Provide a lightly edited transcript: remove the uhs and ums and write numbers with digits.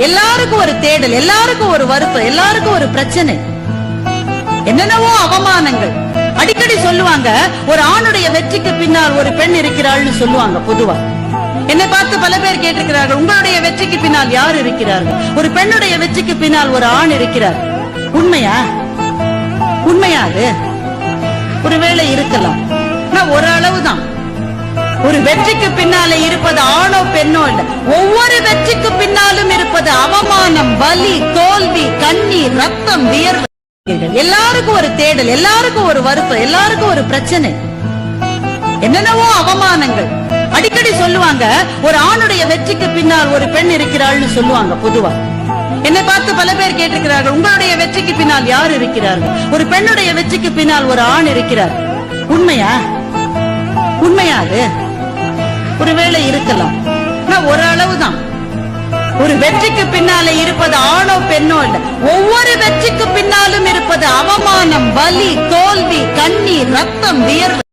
எல்லாருக்கும் ஒரு தேடல், எல்லாருக்கும் ஒரு வருத்தம், எல்லாருக்கும் ஒரு பிரச்சனை, என்னென்னவோ அவமானங்கள். அடிக்கடி சொல்லுவாங்க, ஒரு ஆணுடைய வெற்றிக்கு பின்னால் ஒரு பெண் இருக்கிறாள்னு சொல்லுவாங்க. பொதுவா என்னை பார்த்து பல பேர் கேட்டிருக்கிறார்கள், உங்களுடைய வெற்றிக்கு பின்னால் யார் இருக்கிறார்கள்? ஒரு பெண்ணுடைய வெற்றிக்கு பின்னால் ஒரு ஆண் இருக்கிறார். உண்மையா? உண்மையா? அது ஒருவேளை இருக்கலாம், ஒரு அளவுதான். ஒரு வெற்றிக்கு பின்னாலே இருப்பது ஆணோ பெண்ணோ இல்ல, ஒவ்வொரு வெற்றிக்கு பின்னாலும் இருப்பது அவமானம், வலி, தோல்வி, கண்ணீர், ரத்தம், வியர்வு. எல்லாருக்கும் ஒரு தேடல், எல்லாருக்கும் ஒரு வருத்தம், எல்லாருக்கும் ஒரு பிரச்சனை, என்னென்னவோ அவமானங்கள். அடிக்கடி சொல்லுவாங்க, ஒரு ஆணுடைய வெற்றிக்கு பின்னால் ஒரு பெண் இருக்கிறாள்னு சொல்லுவாங்க. பொதுவா என்னை பார்த்து பல பேர் கேட்டிருக்கிறார்கள், உங்களுடைய வெற்றிக்கு பின்னால் யார் இருக்கிறார்கள்? ஒரு பெண்ணுடைய வெற்றிக்கு பின்னால் ஒரு ஆண் இருக்கிறார். உண்மையா? உண்மையா? அது ஒருவேளை இருக்கலாம், ஒரு அளவுதான். ஒரு வெற்றிக்கு பின்னாலே இருப்பது ஆணோ பெண்ணோ இல்ல, ஒவ்வொரு வெற்றிக்கு பின்னாலும் இருப்பது அவமானம், வலி, தோல்வி, கண்ணீர், ரத்தம், வியர்வு.